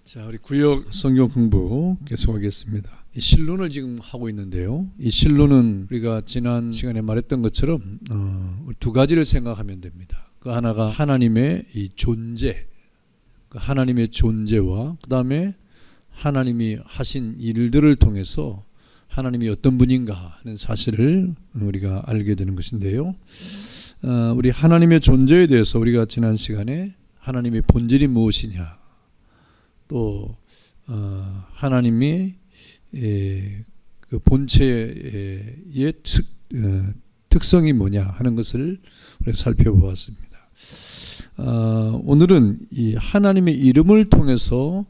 자, 우리 구역 성경 공부 계속하겠습니다. 이 실론을 지금 하고 있는데요. 이 실론은 우리가 지난 시간에 말했던 것처럼 두 가지를 생각하면 됩니다. 그 하나가 하나님의 이 존재, 그 하나님의 존재와 그 다음에 하나님이 하신 일들을 통해서 하나님이 어떤 분인가 하는 사실을 우리가 알게 되는 것인데요. 우리 하나님의 존재에 대해서 우리가 지난 시간에 하나님의 본질이 무엇이냐, 또 하나님이 그 본체의 특성이 뭐냐 하는 것을 우리가 살펴보았습니다. 오늘은 이 하나님의 이름을 통해서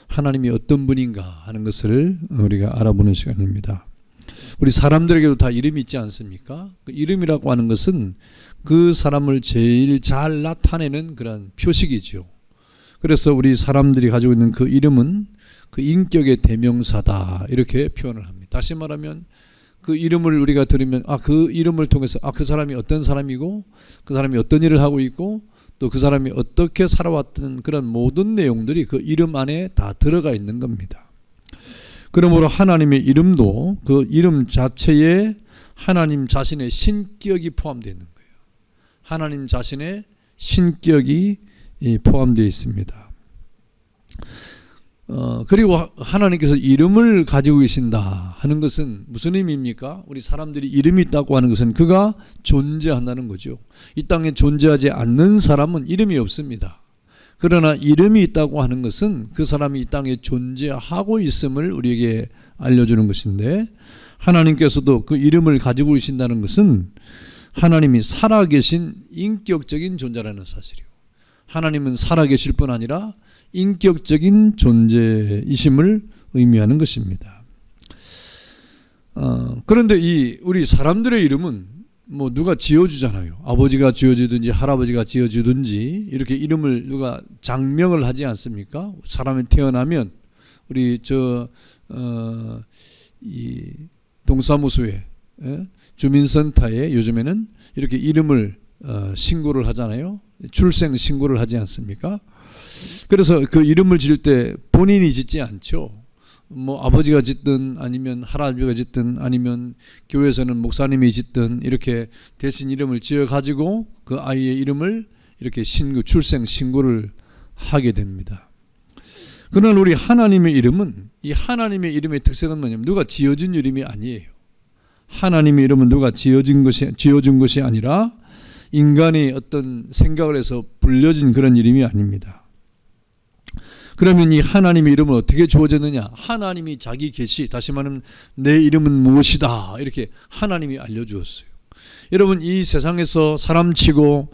하나님이 어떤 분인가 하는 것을 우리가 알아보는 시간입니다. 우리 사람들에게도 다 이름이 있지 않습니까? 그 이름이라고 하는 것은 그 사람을 제일 잘 나타내는 그런 표식이죠. 그래서 우리 사람들이 가지고 있는 그 이름은 그 인격의 대명사다, 이렇게 표현을 합니다. 다시 말하면 그 이름을 우리가 들으면 그 이름을 통해서 그 사람이 어떤 사람이고 그 사람이 어떤 일을 하고 있고 또 그 사람이 어떻게 살아왔던 그런 모든 내용들이 그 이름 안에 다 들어가 있는 겁니다. 그러므로 하나님의 이름도 그 이름 자체에 하나님 자신의 신격이 포함되어 있는 거예요. 하나님 자신의 신격이 포함되어 있습니다. 그리고 하나님께서 이름을 가지고 계신다 하는 것은 무슨 의미입니까? 우리 사람들이 이름이 있다고 하는 것은 그가 존재한다는 거죠. 이 땅에 존재하지 않는 사람은 이름이 없습니다. 그러나 이름이 있다고 하는 것은 그 사람이 이 땅에 존재하고 있음을 우리에게 알려주는 것인데, 하나님께서도 그 이름을 가지고 계신다는 것은 하나님이 살아계신 인격적인 존재라는 사실이요. 하나님은 살아계실 뿐 아니라 인격적인 존재이심을 의미하는 것입니다. 그런데 우리 사람들의 이름은 누가 지어주잖아요. 아버지가 지어주든지 할아버지가 지어주든지 이렇게 이름을 누가 장명을 하지 않습니까? 사람이 태어나면 우리 이 동사무소에 주민센터에 요즘에는 이렇게 이름을 신고를 하잖아요. 출생 신고를 하지 않습니까? 그래서 그 이름을 지을 때 본인이 짓지 않죠. 아버지가 짓든 아니면 할아버지가 짓든 아니면 교회에서는 목사님이 짓든 이렇게 대신 이름을 지어 가지고 그 아이의 이름을 이렇게 출생 신고를 하게 됩니다. 그러나 우리 하나님의 이름은, 이 하나님의 이름의 특색은 뭐냐면 누가 지어준 이름이 아니에요. 하나님의 이름은 누가 지어준 것이 아니라 인간이 어떤 생각을 해서 불려진 그런 이름이 아닙니다. 그러면 이 하나님의 이름은 어떻게 주어졌느냐? 하나님이 자기 계시, 다시 말하면 내 이름은 무엇이다, 이렇게 하나님이 알려주었어요. 여러분, 이 세상에서 사람치고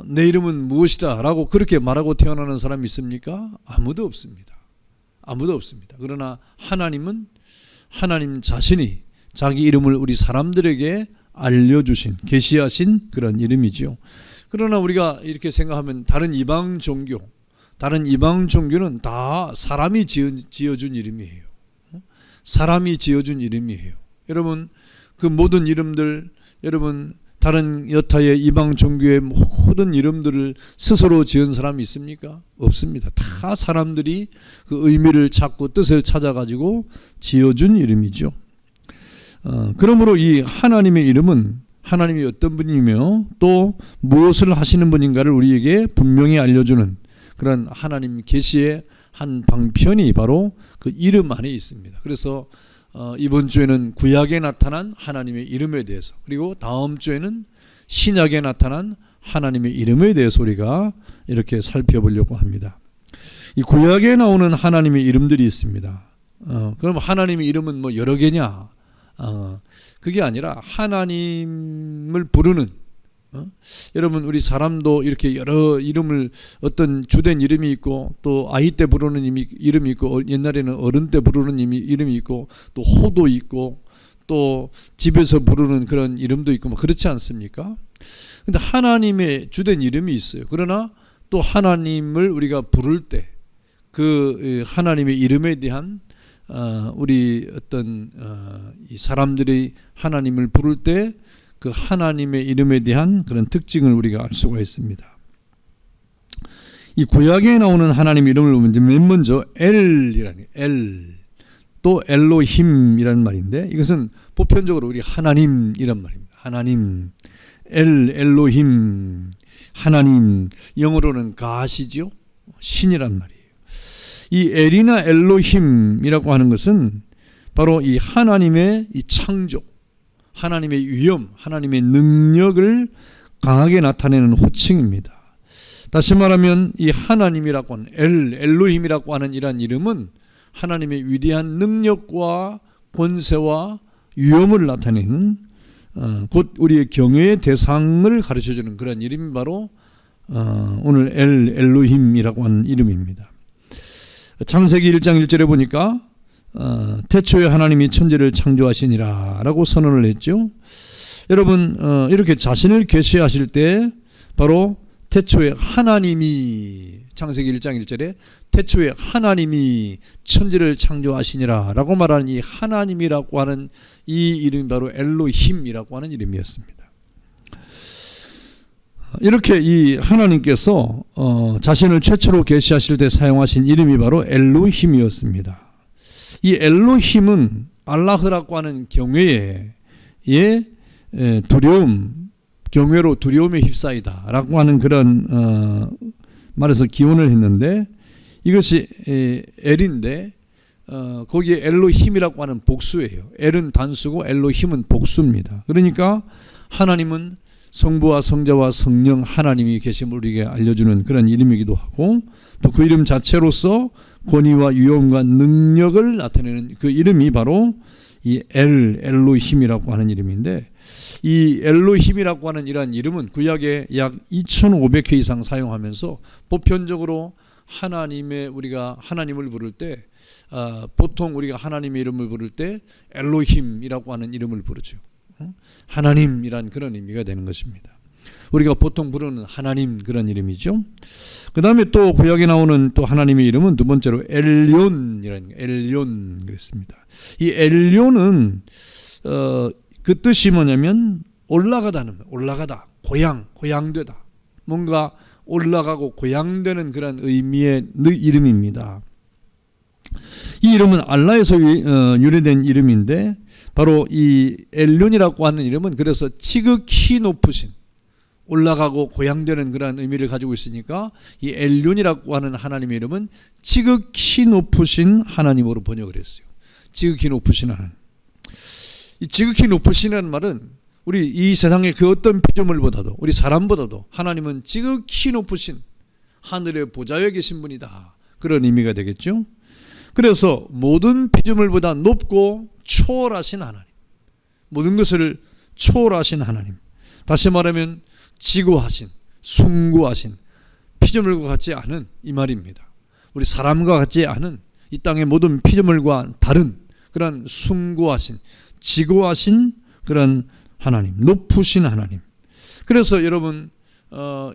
내 이름은 무엇이다 라고 그렇게 말하고 태어나는 사람이 있습니까? 아무도 없습니다. 아무도 없습니다. 그러나 하나님은 하나님 자신이 자기 이름을 우리 사람들에게 알려주신, 계시하신 그런 이름이죠. 그러나 우리가 이렇게 생각하면 다른 이방 종교는 다 사람이 지어준 이름이에요. 사람이 지어준 이름이에요. 여러분, 그 모든 이름들, 여러분 다른 여타의 이방 종교의 모든 이름들을 스스로 지은 사람이 있습니까? 없습니다. 다 사람들이 그 의미를 찾고 뜻을 찾아가지고 지어준 이름이죠. 그러므로 이 하나님의 이름은 하나님이 어떤 분이며 또 무엇을 하시는 분인가를 우리에게 분명히 알려주는 그런 하나님 계시의 한 방편이 바로 그 이름 안에 있습니다. 그래서 이번 주에는 구약에 나타난 하나님의 이름에 대해서, 그리고 다음 주에는 신약에 나타난 하나님의 이름에 대해서 우리가 이렇게 살펴보려고 합니다. 이 구약에 나오는 하나님의 이름들이 있습니다. 그럼 하나님의 이름은 여러 개냐? 그게 아니라 하나님을 부르는, 여러분 우리 사람도 이렇게 여러 이름을, 어떤 주된 이름이 있고 또 아이 때 부르는 이름이 있고 옛날에는 어른 때 부르는 이름이 있고 또 호도 있고 또 집에서 부르는 그런 이름도 있고 그렇지 않습니까? 근데 하나님의 주된 이름이 있어요. 그러나 또 하나님을 우리가 부를 때 그 하나님의 이름에 대한 우리 어떤 이 사람들이 하나님을 부를 때 그 하나님의 이름에 대한 그런 특징을 우리가 알 수가 있습니다. 이 구약에 나오는 하나님 이름을 보면 맨 먼저 엘이라는 엘, 또 엘로힘이라는 말인데 이것은 보편적으로 우리 하나님이란 말입니다. 하나님, 엘로힘, 하나님, 영어로는 가시죠. 신이란 말이에요. 이 엘이나 엘로힘이라고 하는 것은 바로 이 하나님의 이 창조, 하나님의 위엄, 하나님의 능력을 강하게 나타내는 호칭입니다. 다시 말하면 이 하나님이라고 하는 엘로힘이라고 하는 이러한 이름은 하나님의 위대한 능력과 권세와 위엄을 나타내는 곧 우리의 경외의 대상을 가르쳐주는 그런 이름이 바로 오늘 엘로힘이라고 하는 이름입니다. 창세기 1장 1절에 보니까 태초에 하나님이 천지를 창조하시니라 라고 선언을 했죠. 여러분 이렇게 자신을 계시하실 때 바로 태초에 하나님이 창세기 1장 1절에 태초에 하나님이 천지를 창조하시니라 라고 말하는 이 하나님이라고 하는 이 이름이 바로 엘로힘이라고 하는 이름이었습니다. 이렇게 이 하나님께서 자신을 최초로 계시하실 때 사용하신 이름이 바로 엘로힘이었습니다. 이 엘로힘은 알라흐라고 하는 경외의 두려움, 경외로 두려움에 휩싸이다 라고 하는 그런 말에서 기원을 했는데 이것이 엘인데 거기에 엘로힘이라고 하는 복수예요. 엘은 단수고 엘로힘은 복수입니다. 그러니까 하나님은 성부와 성자와 성령 하나님이 계심을 우리에게 알려주는 그런 이름이기도 하고 또 그 이름 자체로서 권위와 위엄과 능력을 나타내는 그 이름이 바로 이 엘로힘이라고 하는 이름인데 이 엘로힘이라고 하는 이러한 이름은 구약에 약 2500회 이상 사용하면서 보편적으로 우리가 하나님을 부를 때 보통 우리가 하나님의 이름을 부를 때 엘로힘이라고 하는 이름을 부르죠. 하나님이란 그런 의미가 되는 것입니다. 우리가 보통 부르는 하나님 그런 이름이죠. 그 다음에 또 구약에 나오는 또 하나님의 이름은 두 번째로 엘yon 그랬습니다. 이 엘론은 그 뜻이 뭐냐면 올라가다는 올라가다, 고양되다, 뭔가 올라가고 고양되는 그런 의미의 이름입니다. 이 이름은 알라에서 유래된 이름인데 바로 이 엘론이라고 하는 이름은 그래서 지극히 높으신 올라가고 고양되는 그런 의미를 가지고 있으니까 이 엘론이라고 하는 하나님의 이름은 지극히 높으신 하나님으로 번역을 했어요. 지극히 높으신 하나님. 이 지극히 높으시라는 말은 우리 이 세상의 그 어떤 피조물보다도 우리 사람보다도 하나님은 지극히 높으신 하늘의 보좌에 계신 분이다. 그런 의미가 되겠죠. 그래서 모든 피조물보다 높고 초월하신 하나님, 모든 것을 초월하신 하나님, 다시 말하면 지고하신, 숭고하신, 피조물과 같지 않은 이 말입니다. 우리 사람과 같지 않은 이 땅의 모든 피조물과 다른 그런 숭고하신, 지고하신 그런 하나님, 높으신 하나님. 그래서 여러분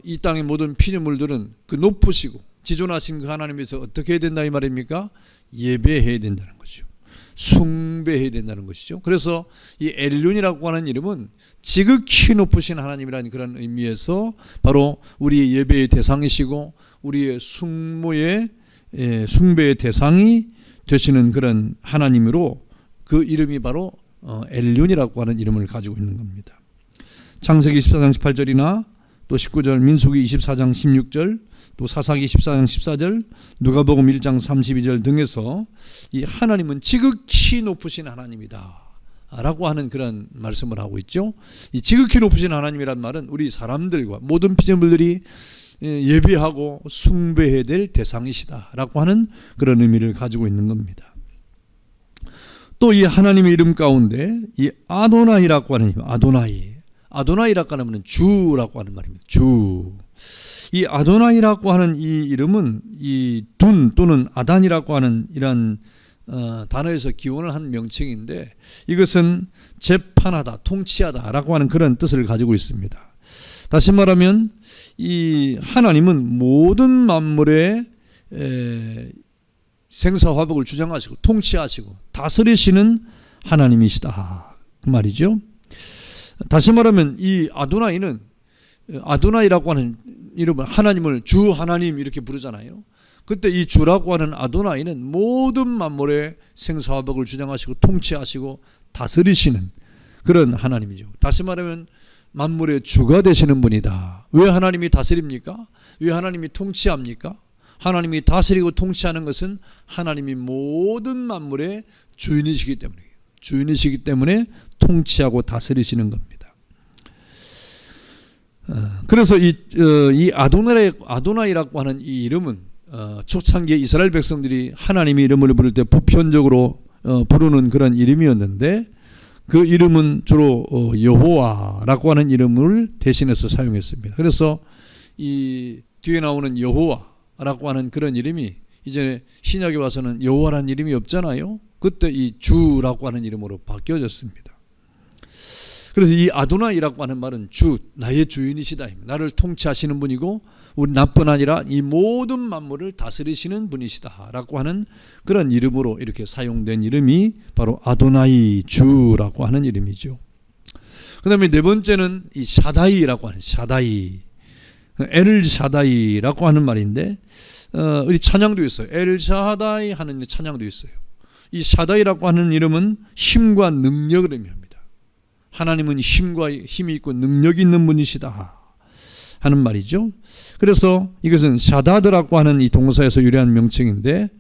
이 땅의 모든 피조물들은 그 높으시고 지존하신 그 하나님에서 어떻게 해야 된다 이 말입니까? 예배해야 된다는 거죠. 숭배해야 된다는 것이죠. 그래서 이 엘륜이라고 하는 이름은 지극히 높으신 하나님이라는 그런 의미에서 바로 우리의 예배의 대상이시고 우리의 숭배의 대상이 되시는 그런 하나님으로 그 이름이 바로 엘륜이라고 하는 이름을 가지고 있는 겁니다. 창세기 14장 18절이나 또 19절, 민수기 24장 16절, 또 사사기 14장 14절, 누가복음 1장 32절 등에서 이 하나님은 지극히 높으신 하나님이다 라고 하는 그런 말씀을 하고 있죠. 이 지극히 높으신 하나님이란 말은 우리 사람들과 모든 피조물들이 예배하고 숭배해야 될 대상이시다 라고 하는 그런 의미를 가지고 있는 겁니다. 또 이 하나님의 이름 가운데 이 아도나이라고 하는 이름, 아도나이라고 하는 주라고 하는 말입니다. 주. 이 아도나이라고 하는 이 이름은 이 둔 또는 아단이라고 하는 이런 단어에서 기원을 한 명칭인데 이것은 재판하다, 통치하다라고 하는 그런 뜻을 가지고 있습니다. 다시 말하면 이 하나님은 모든 만물의 생사화복을 주장하시고 통치하시고 다스리시는 하나님이시다 그 말이죠. 다시 말하면 이 아도나이라고 하는 이름은 하나님을 주 하나님 이렇게 부르잖아요. 그때 이 주라고 하는 아도나이는 모든 만물의 생사화복을 주장하시고 통치하시고 다스리시는 그런 하나님이죠. 다시 말하면 만물의 주가 되시는 분이다. 왜 하나님이 다스립니까? 왜 하나님이 통치합니까? 하나님이 다스리고 통치하는 것은 하나님이 모든 만물의 주인이시기 때문이에요. 주인이시기 때문에 통치하고 다스리시는 겁니다. 그래서 이 아도나이라고 하는 이 이름은 초창기에 이스라엘 백성들이 하나님의 이름을 부를 때 보편적으로 부르는 그런 이름이었는데 그 이름은 주로 여호와라고 하는 이름을 대신해서 사용했습니다. 그래서 이 뒤에 나오는 여호와라고 하는 그런 이름이 이제 신약에 와서는 여호와라는 이름이 없잖아요. 그때 이 주라고 하는 이름으로 바뀌어졌습니다. 그래서 이 아도나이라고 하는 말은 주, 나의 주인이시다. 나를 통치하시는 분이고 우리 나뿐 아니라 이 모든 만물을 다스리시는 분이시다라고 하는 그런 이름으로 이렇게 사용된 이름이 바로 아도나이 주라고 하는 이름이죠. 그 다음에 네 번째는 이 샤다이라고 하는 샤다이, 엘 샤다이라고 하는 말인데 우리 찬양도 있어요. 엘 샤다이 하는 찬양도 있어요. 이 샤다이라고 하는 이름은 힘과 능력을 의미합니다. 하나님은 힘이 있고 능력이 있는 분이시다 하는 말이죠. 그래서 이것은 샤다드라고 하는 이 동사에서 유래한 명칭인데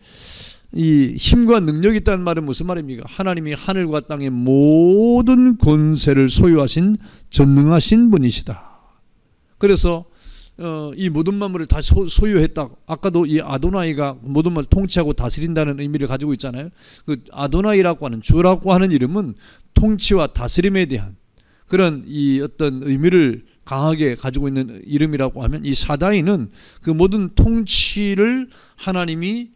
이 힘과 능력이 있다는 말은 무슨 말입니까? 하나님이 하늘과 땅의 모든 권세를 소유하신 전능하신 분이시다. 그래서 이 모든 만물을 다 소유했다. 아까도 이 아도나이가 모든 만물을 통치하고 다스린다는 의미를 가지고 있잖아요. 그 아도나이라고 하는 주라고 하는 이름은 통치와 다스림에 대한 그런 이 어떤 의미를 강하게 가지고 있는 이름이라고 하면 이 샤다이는 그 모든 통치를 하나님이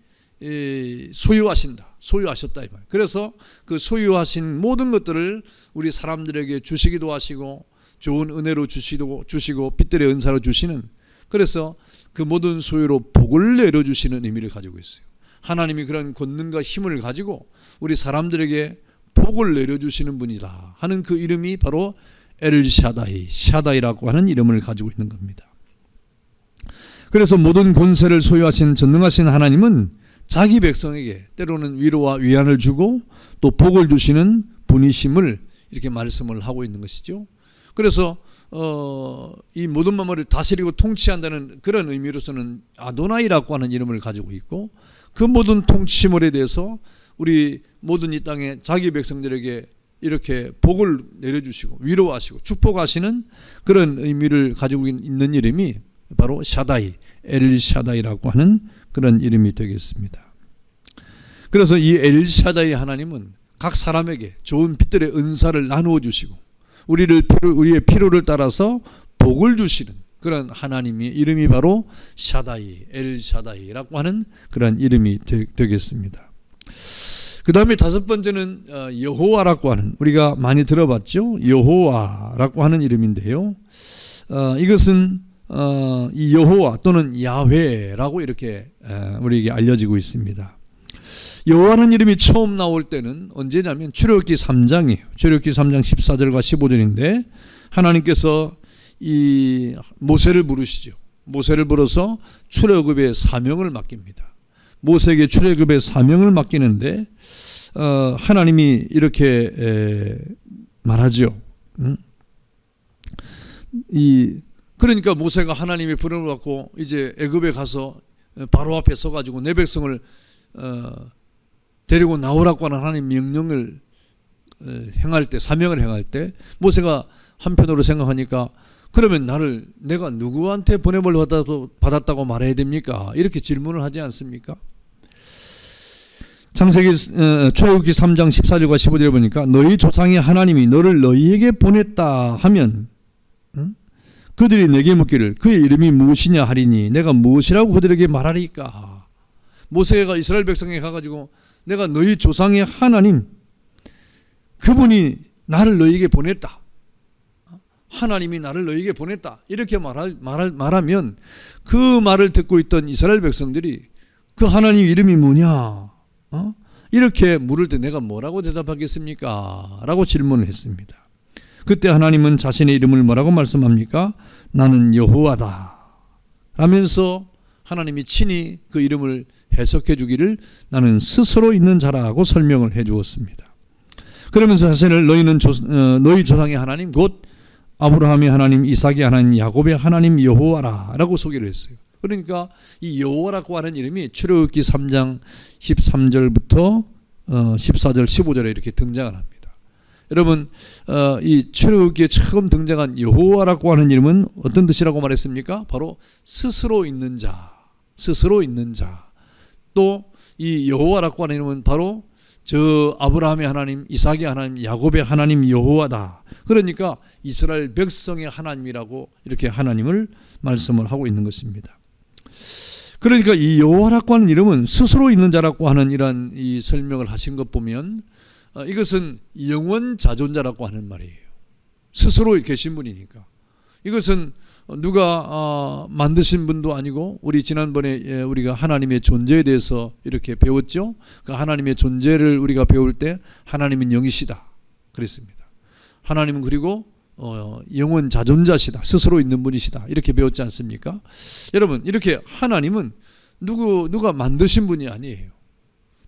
소유하셨다 이 말. 그래서 그 소유하신 모든 것들을 우리 사람들에게 주시기도 하시고 좋은 은혜로 주시고 빛들의 은사로 주시는, 그래서 그 모든 소유로 복을 내려주시는 의미를 가지고 있어요. 하나님이 그런 권능과 힘을 가지고 우리 사람들에게 복을 내려주시는 분이다 하는 그 이름이 바로 엘샤다이, 샤다이라고 하는 이름을 가지고 있는 겁니다. 그래서 모든 권세를 소유하신 전능하신 하나님은 자기 백성에게 때로는 위로와 위안을 주고 또 복을 주시는 분이심을 이렇게 말씀을 하고 있는 것이죠. 그래서 이 모든 만물을 다스리고 통치한다는 그런 의미로서는 아도나이라고 하는 이름을 가지고 있고, 그 모든 통치물에 대해서 우리 모든 이 땅의 자기 백성들에게 이렇게 복을 내려주시고 위로하시고 축복하시는 그런 의미를 가지고 있는 이름이 바로 샤다이, 엘샤다이라고 하는 그런 이름이 되겠습니다. 그래서 이 엘샤다이 하나님은 각 사람에게 좋은 빛들의 은사를 나누어 주시고 우리의 필요를 따라서 복을 주시는 그런 하나님의 이름이 바로 샤다이, 엘샤다이라고 하는 그런 이름이 되겠습니다. 그 다음에 다섯 번째는 여호와라고 하는, 우리가 많이 들어봤죠? 여호와라고 하는 이름인데요. 이것은 이 여호와 또는 야훼라고 이렇게 우리에게 알려지고 있습니다. 여호와는 이름이 처음 나올 때는 언제냐면 출애굽기 3장이에요. 출애굽기 3장 14절과 15절인데 하나님께서 이 모세를 부르시죠. 모세를 불러서 출애굽의 사명을 맡깁니다. 모세에게 출애굽의 사명을 맡기는데 하나님이 이렇게 말하죠. 그러니까 모세가 하나님의 부름을 받고 이제 애굽에 가서 바로 앞에 서가지고 내 백성을 데리고 나오라고 하는 하나님 명령을 행할 때, 사명을 행할 때 모세가 한편으로 생각하니까 그러면 내가 누구한테 보냄을 받았다고 말해야 됩니까? 이렇게 질문을 하지 않습니까? 창세기 출애굽기 3장 14절과 15절에 보니까 너희 조상의 하나님이 너를 너희에게 보냈다 하면 그들이 내게 묻기를 그의 이름이 무엇이냐 하리니 내가 무엇이라고 그들에게 말하리까? 모세가 이스라엘 백성에 가가지고 내가 너희 조상의 하나님, 그분이 나를 너희에게 보냈다, 하나님이 나를 너희에게 보냈다 이렇게 말하면 그 말을 듣고 있던 이스라엘 백성들이 그 하나님 이름이 뭐냐 이렇게 물을 때 내가 뭐라고 대답하겠습니까? 라고 질문을 했습니다. 그때 하나님은 자신의 이름을 뭐라고 말씀합니까? 나는 여호와다 라면서 하나님이 친히 그 이름을 해석해 주기를 나는 스스로 있는 자라고 설명을 해 주었습니다. 그러면서 자신을 너희는 너희 조상의 하나님 곧 아브라함의 하나님, 이삭의 하나님, 야곱의 하나님 여호와라 라고 소개를 했어요. 그러니까 이 여호와라고 하는 이름이 출애굽기 3장 13절부터 14절 15절에 이렇게 등장을 합니다. 여러분 이 출애굽기에 처음 등장한 여호와라고 하는 이름은 어떤 뜻이라고 말했습니까? 바로 스스로 있는 자, 스스로 있는 자. 또 이 여호와라고 하는 이름은 바로 저 아브라함의 하나님, 이삭의 하나님, 야곱의 하나님 여호와다. 그러니까 이스라엘 백성의 하나님이라고 이렇게 하나님을 말씀을 하고 있는 것입니다. 그러니까 이 여호와라고 하는 이름은 스스로 있는 자라고 하는 이런 이 설명을 하신 것 보면 이것은 영원 자존자라고 하는 말이에요. 스스로 계신 분이니까. 이것은 누가 만드신 분도 아니고 우리 지난번에 우리가 하나님의 존재에 대해서 이렇게 배웠죠. 그 하나님의 존재를 우리가 배울 때 하나님은 영이시다 그랬습니다. 하나님은 그리고 영원 자존자시다. 스스로 있는 분이시다. 이렇게 배웠지 않습니까? 여러분 이렇게 하나님은 누가 만드신 분이 아니에요.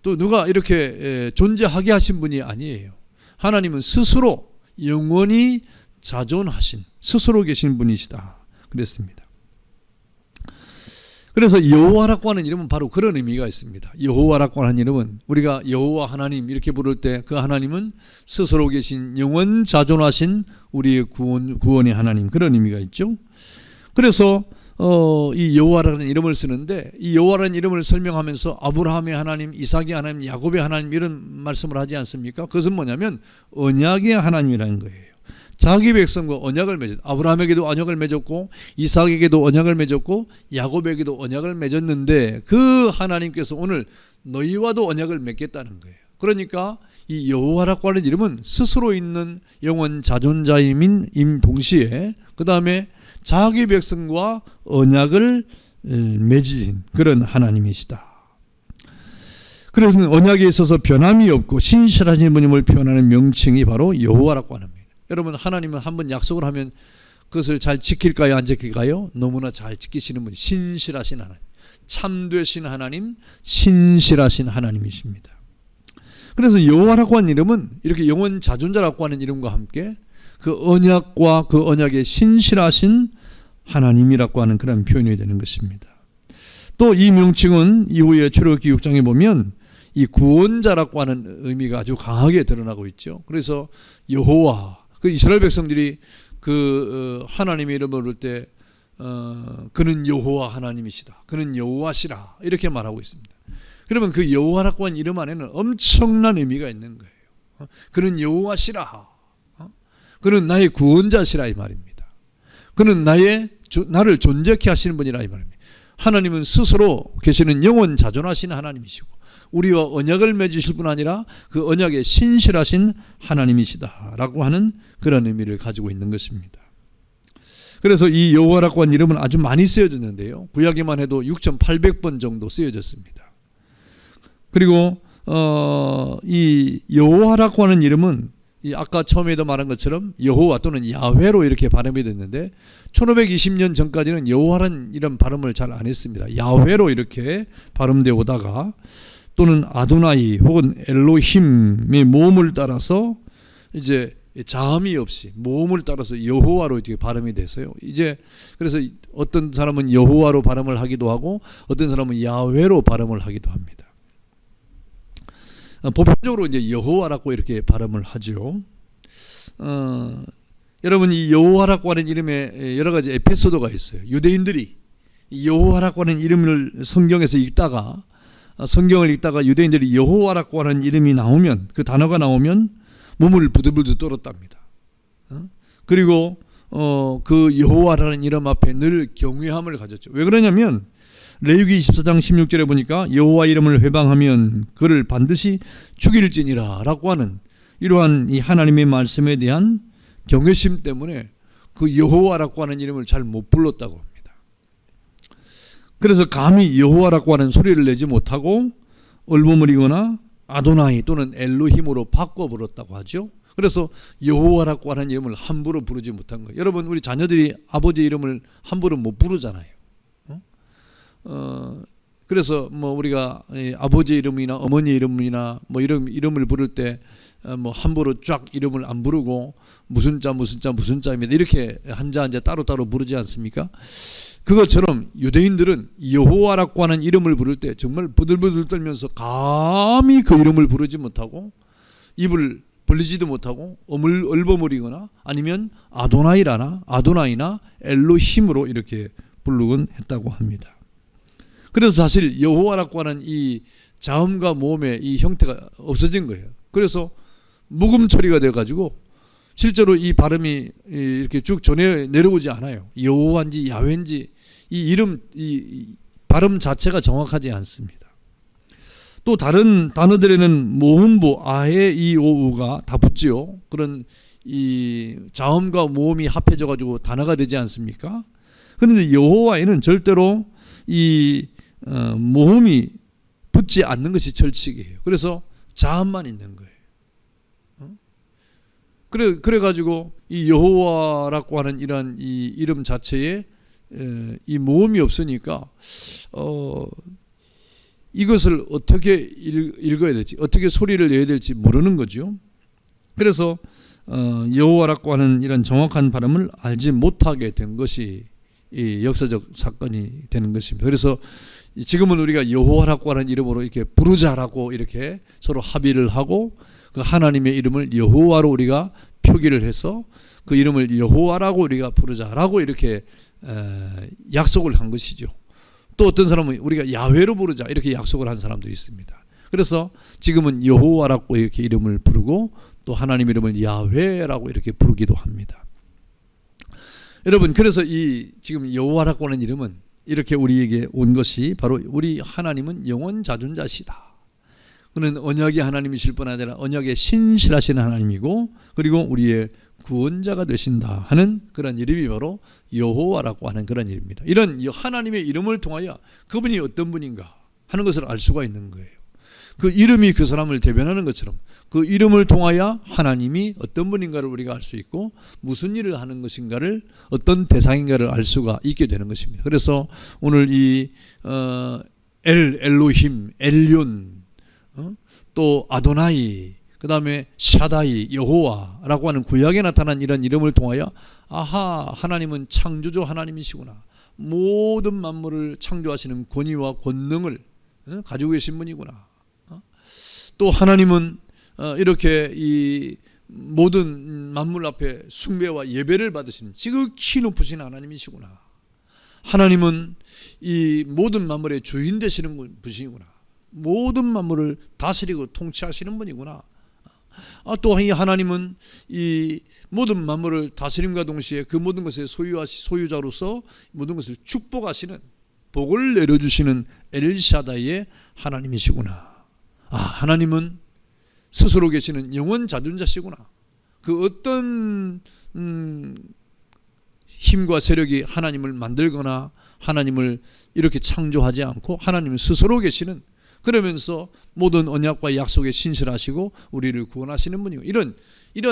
또 누가 이렇게 존재하게 하신 분이 아니에요. 하나님은 스스로 영원히 자존하신 스스로 계신 분이시다 그랬습니다. 그래서 여호와라고 하는 이름은 바로 그런 의미가 있습니다. 여호와라고 하는 이름은 우리가 여호와 하나님 이렇게 부를 때 그 하나님은 스스로 계신 영원 자존하신 우리의 구원의 하나님 그런 의미가 있죠. 그래서 이 여호와라는 이름을 쓰는데 이 여호와라는 이름을 설명하면서 아브라함의 하나님, 이삭의 하나님, 야곱의 하나님 이런 말씀을 하지 않습니까? 그것은 뭐냐면 언약의 하나님이라는 거예요. 자기 백성과 언약을 맺었. 아브라함에게도 언약을 맺었고 이삭에게도 언약을 맺었고 야곱에게도 언약을 맺었는데 그 하나님께서 오늘 너희와도 언약을 맺겠다는 거예요. 그러니까 이 여호와라고 하는 이름은 스스로 있는 영원 자존자임인 동시에 그 다음에 자기 백성과 언약을 맺으신 그런 하나님이시다. 그래서 언약에 있어서 변함이 없고 신실하신 분임을 표현하는 명칭이 바로 여호와라고 하는 겁니다. 여러분 하나님은 한번 약속을 하면 그것을 잘 지킬까요? 안 지킬까요? 너무나 잘 지키시는 분이 신실하신 하나님, 참되신 하나님, 신실하신 하나님이십니다. 그래서 여호와라고 하는 이름은 이렇게 영원 자존자라고 하는 이름과 함께 그 언약과 그 언약에 신실하신 하나님이라고 하는 그런 표현이 되는 것입니다. 또 이 명칭은 이후에 출애굽기 6장에 보면 이 구원자라고 하는 의미가 아주 강하게 드러나고 있죠. 그래서 여호와 그 이스라엘 백성들이 그 하나님의 이름을 부를 때 그는 여호와 하나님이시다. 그는 여호와시라 이렇게 말하고 있습니다. 그러면 그 여호와라고 하는 이름 안에는 엄청난 의미가 있는 거예요. 그는 여호와시라. 그는 나의 구원자시라 이 말입니다. 그는 나를 존재케 하시는 분이라 이 말입니다. 하나님은 스스로 계시는 영원 자존하신 하나님이시고 우리와 언약을 맺으실 뿐 아니라 그 언약에 신실하신 하나님이시다라고 하는 그런 의미를 가지고 있는 것입니다. 그래서 이 여호와라고 하는 이름은 아주 많이 쓰여졌는데요. 구약에만 해도 6,800번 정도 쓰여졌습니다. 그리고 이 여호와라고 하는 이름은 이 아까 처음에도 말한 것처럼 여호와 또는 야훼로 이렇게 발음이 됐는데 1520년 전까지는 여호와라는 이런 발음을 잘 안 했습니다. 야훼로 이렇게 발음되어 오다가 또는 아도나이 혹은 엘로힘의 모음을 따라서 이제 자음이 없이 모음을 따라서 여호와로 이렇게 발음이 돼서요. 이제 그래서 어떤 사람은 여호와로 발음을 하기도 하고 어떤 사람은 야훼로 발음을 하기도 합니다. 보편적으로 이제 여호와라고 이렇게 발음을 하죠. 여러분 이 여호와라고 하는 이름에 여러 가지 에피소드가 있어요. 유대인들이 여호와라고 하는 이름을 성경에서 읽다가 유대인들이 여호와라고 하는 이름이 나오면 그 단어가 나오면 몸을 부들부들 떨었답니다. 그리고 그 여호와라는 이름 앞에 늘 경외함을 가졌죠. 왜 그러냐면 레위기 24장 16절에 보니까 여호와 이름을 회방하면 그를 반드시 죽일지니라 라고 하는 이러한 이 하나님의 말씀에 대한 경외심 때문에 그 여호와라고 하는 이름을 잘 못 불렀다고 합니다. 그래서 감히 여호와라고 하는 소리를 내지 못하고 얼버무리거나 아도나이 또는 엘로힘으로 바꿔 불렀다고 하죠. 그래서 여호와라고 하는 이름을 함부로 부르지 못한 거예요. 여러분 우리 자녀들이 아버지 이름을 함부로 못 부르잖아요. 그래서 뭐 우리가 아버지 이름이나 어머니 이름이나 뭐 이름을 부를 때 뭐 함부로 쫙 이름을 안 부르고 무슨 자입니다. 이렇게 한자 따로따로 부르지 않습니까? 그것처럼 유대인들은 여호와라고 하는 이름을 부를 때 정말 부들부들 떨면서 감히 그 이름을 부르지 못하고 입을 벌리지도 못하고 얼버무리거나 아니면 아도나이나 엘로힘으로 이렇게 부르곤 했다고 합니다. 그래서 사실 여호와라고 하는 이 자음과 모음의 이 형태가 없어진 거예요. 그래서 묵음 처리가 돼가지고 실제로 이 발음이 이렇게 쭉 전해 내려오지 않아요. 여호와인지 야훼인지 이 이름 이 발음 자체가 정확하지 않습니다. 또 다른 단어들에는 모음보 아해 이오우가 다 붙지요. 그런 이 자음과 모음이 합해져 가지고 단어가 되지 않습니까? 그런데 여호와에는 절대로 이 모음이 붙지 않는 것이 철칙이에요. 그래서 자음만 있는 거예요. 그래가지고 이 여호와라고 하는 이런 이 이름 자체에 이 모음이 없으니까 이것을 어떻게 읽어야 될지, 어떻게 소리를 내야 될지 모르는 거죠. 그래서 여호와라고 하는 이런 정확한 발음을 알지 못하게 된 것이 이 역사적 사건이 되는 것입니다. 그래서 지금은 우리가 여호와라고 하는 이름으로 이렇게 부르자라고 이렇게 서로 합의를 하고 그 하나님의 이름을 여호와로 우리가 표기를 해서 그 이름을 여호와라고 우리가 부르자라고 이렇게 약속을 한 것이죠. 또 어떤 사람은 우리가 야훼로 부르자 이렇게 약속을 한 사람도 있습니다. 그래서 지금은 여호와라고 이렇게 이름을 부르고 또 하나님 이름을 야훼라고 이렇게 부르기도 합니다. 여러분, 그래서 이 지금 여호와라고 하는 이름은 이렇게 우리에게 온 것이 바로 우리 하나님은 영원 자존자시다. 그는 언약의 하나님이실 뿐 아니라 언약의 신실하신 하나님이고 그리고 우리의 구원자가 되신다 하는 그런 이름이 바로 여호와라고 하는 그런 이름입니다. 이런 하나님의 이름을 통하여 그분이 어떤 분인가 하는 것을 알 수가 있는 거예요. 그 이름이 그 사람을 대변하는 것처럼 그 이름을 통하여 하나님이 어떤 분인가를 우리가 알 수 있고 무슨 일을 하는 것인가를 어떤 대상인가를 알 수가 있게 되는 것입니다. 그래서 오늘 이 엘로힘, 엘륜, 또 아도나이, 그 다음에 샤다이, 여호와라고 하는 구약에 나타난 이런 이름을 통하여 아하, 하나님은 창조주 하나님이시구나. 모든 만물을 창조하시는 권위와 권능을 가지고 계신 분이구나. 또 하나님은 이렇게 이 모든 만물 앞에 숭배와 예배를 받으시는 지극히 높으신 하나님이시구나. 하나님은 이 모든 만물의 주인 되시는 분이시구나. 모든 만물을 다스리고 통치하시는 분이구나. 또 이 하나님은 이 모든 만물을 다스림과 동시에 그 모든 것의 소유자로서 모든 것을 축복하시는 복을 내려주시는 엘샤다이의 하나님이시구나. 하나님은 스스로 계시는 영원 자존자시구나. 그 어떤 힘과 세력이 하나님을 만들거나 하나님을 이렇게 창조하지 않고 하나님은 스스로 계시는, 그러면서 모든 언약과 약속에 신실하시고 우리를 구원하시는 분이고, 이런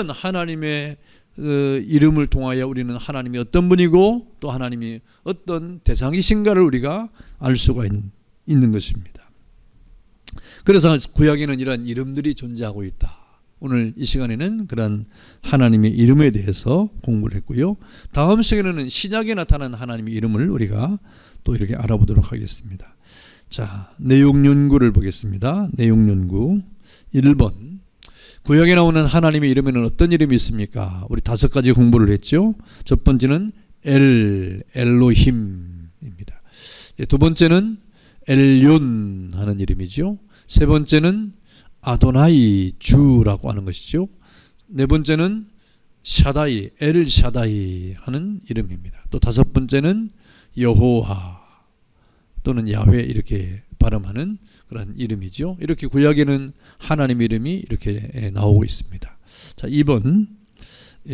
하나님의 이름을 통하여 우리는 하나님이 어떤 분이고 또 하나님이 어떤 대상이신가를 우리가 알 수가 있는 것입니다. 그래서 구약에는 이런 이름들이 존재하고 있다. 오늘 이 시간에는 그런 하나님의 이름에 대해서 공부를 했고요. 다음 시간에는 신약에 나타난 하나님의 이름을 우리가 또 이렇게 알아보도록 하겠습니다. 자, 내용 연구를 보겠습니다. 내용 연구 1번, 구약에 나오는 하나님의 이름에는 어떤 이름이 있습니까? 우리 5가지 공부를 했죠. 첫 번째는 엘로힘입니다. 두 번째는 엘륜 하는 이름이죠. 세 번째는 아도나이, 주라고 하는 것이죠. 네 번째는 샤다이, 엘샤다이 하는 이름입니다. 또 5번째는 여호와 또는 야훼 이렇게 발음하는 그런 이름이죠. 이렇게 구약에는 하나님 이름이 이렇게 나오고 있습니다. 자, 2번,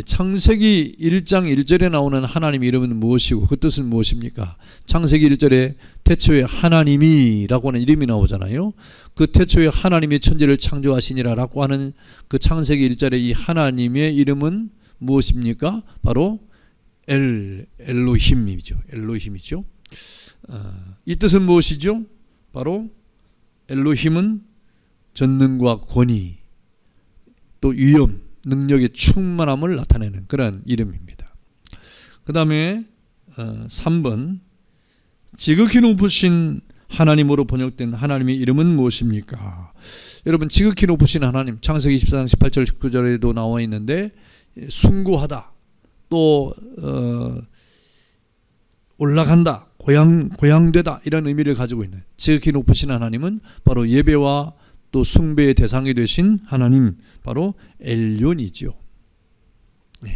창세기 1장 1절에 나오는 하나님 이름은 무엇이고 그 뜻은 무엇입니까? 창세기 1절에 태초에 하나님이라고 하는 이름이 나오잖아요. 그 태초에 하나님이 천지를 창조하시니라라고 하는 그 창세기 1절의 이 하나님의 이름은 무엇입니까? 바로 엘로힘이죠. 엘로힘이죠. 이 뜻은 무엇이죠? 바로 엘로힘은 전능과 권위, 또 위엄, 능력의 충만함을 나타내는 그런 이름입니다. 그 다음에 3번, 지극히 높으신 하나님으로 번역된 하나님의 이름은 무엇입니까? 여러분, 지극히 높으신 하나님, 창세기 24장 18절 19절에도 나와 있는데 숭고하다, 또 올라간다, 고향되다, 이런 의미를 가지고 있는 지극히 높으신 하나님은 바로 예배와 또 숭배의 대상이 되신 하나님, 바로 엘륜이죠.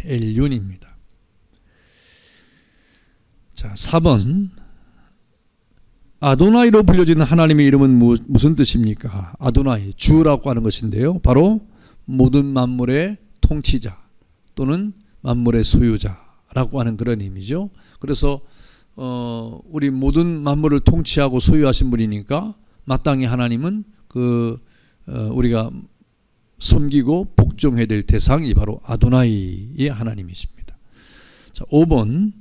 엘륜입니다. 자, 4번, 아도나이로 불려지는 하나님의 이름은 무슨 뜻입니까? 아도나이, 주라고 하는 것인데요, 바로 모든 만물의 통치자 또는 만물의 소유자라고 하는 그런 의미죠. 그래서 우리 모든 만물을 통치하고 소유하신 분이니까 마땅히 하나님은 우리가 섬기고 복종해야 될 대상이 바로 아도나이의 하나님이십니다. 자, 5번,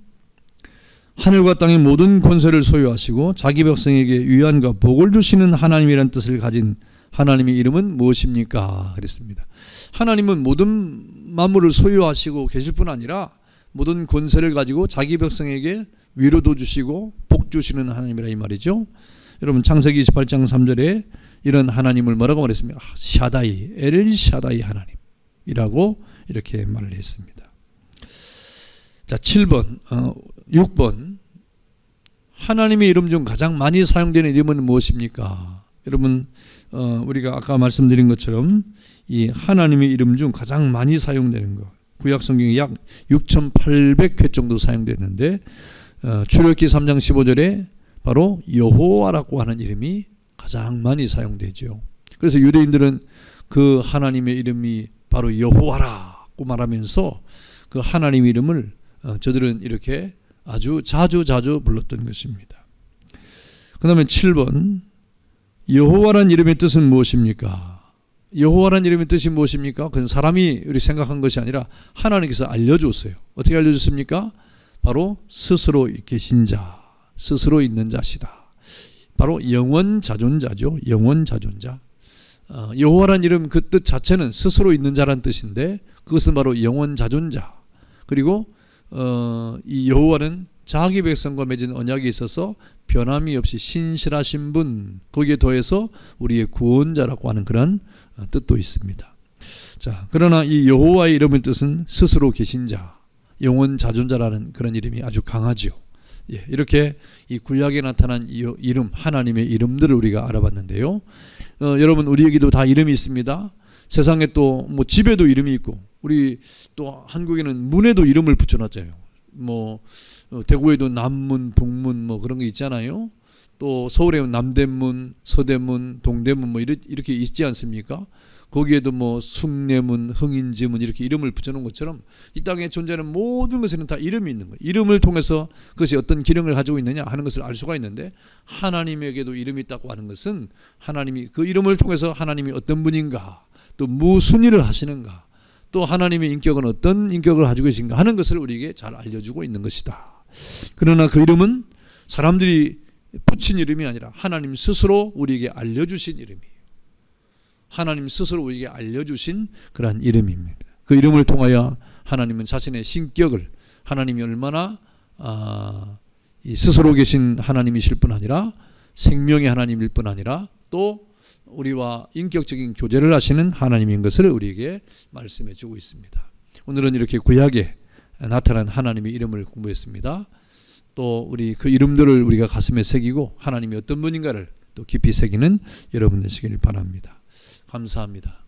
하늘과 땅의 모든 권세를 소유하시고 자기 백성에게 위안과 복을 주시는 하나님이라는 뜻을 가진 하나님의 이름은 무엇입니까? 그랬습니다. 하나님은 모든 만물을 소유하시고 계실 뿐 아니라 모든 권세를 가지고 자기 백성에게 위로도 주시고 복 주시는 하나님이라 이 말이죠. 여러분, 창세기 28장 3절에 이런 하나님을 뭐라고 말했습니까? 샤다이, 엘샤다이 하나님이라고 이렇게 말을 했습니다. 자, 7번, 6번, 하나님의 이름 중 가장 많이 사용되는 이름은 무엇입니까? 여러분, 우리가 아까 말씀드린 것처럼 이 하나님의 이름 중 가장 많이 사용되는 것, 구약 성경에 약 6,800회 정도 사용되는데 출애굽기 3장 15절에 바로 여호와라고 하는 이름이 가장 많이 사용되죠. 그래서 유대인들은 그 하나님의 이름이 바로 여호와라고 말하면서 그 하나님의 이름을 저들은 이렇게 아주 자주 불렀던 것입니다. 그 다음에 7번, 여호와라는 이름의 뜻은 무엇입니까? 여호와라는 이름의 뜻이 무엇입니까? 그건 사람이 우리 생각한 것이 아니라 하나님께서 알려줬어요. 어떻게 알려줬습니까? 바로 스스로 계신 자, 스스로 있는 자시다. 바로 영원자존자죠. 영원자존자. 여호와라는 이름 그 뜻 자체는 스스로 있는 자란 뜻인데 그것은 바로 영원자존자. 그리고 이 여호와는 자기 백성과 맺은 언약에 있어서 변함이 없이 신실하신 분, 거기에 더해서 우리의 구원자라고 하는 그런 뜻도 있습니다. 자, 그러나 이 여호와의 이름의 뜻은 스스로 계신 자, 영원자존자라는 그런 이름이 아주 강하죠. 예, 이렇게 이 구약에 나타난 이 이름, 하나님의 이름들을 우리가 알아봤는데요. 여러분, 우리에게도 다 이름이 있습니다. 세상에 또 뭐 집에도 이름이 있고, 우리 또 한국에는 문에도 이름을 붙여놨잖아요. 뭐 대구에도 남문, 북문 뭐 그런 게 있잖아요. 또 서울에 남대문, 서대문, 동대문 뭐 이렇게 있지 않습니까? 거기에도 뭐 숭례문, 흥인지문 이렇게 이름을 붙여놓은 것처럼 이 땅에 존재하는 모든 것에는 다 이름이 있는 거예요. 이름을 통해서 그것이 어떤 기능을 가지고 있느냐 하는 것을 알 수가 있는데, 하나님에게도 이름이 있다고 하는 것은 하나님이 그 이름을 통해서 하나님이 어떤 분인가, 또 무슨 일을 하시는가, 또 하나님의 인격은 어떤 인격을 가지고 계신가 하는 것을 우리에게 잘 알려주고 있는 것이다. 그러나 그 이름은 사람들이 붙인 이름이 아니라 하나님 스스로 우리에게 알려주신 이름이에요. 하나님 스스로 우리에게 알려주신 그러한 이름입니다. 그 이름을 통하여 하나님은 자신의 신격을, 하나님이 얼마나 스스로 계신 하나님이실 뿐 아니라 생명의 하나님일 뿐 아니라 또 우리와 인격적인 교제를 하시는 하나님인 것을 우리에게 말씀해 주고 있습니다. 오늘은 이렇게 구약에 나타난 하나님의 이름을 공부했습니다. 또 우리 그 이름들을 우리가 가슴에 새기고 하나님이 어떤 분인가를 또 깊이 새기는 여러분 되시길 바랍니다. 감사합니다.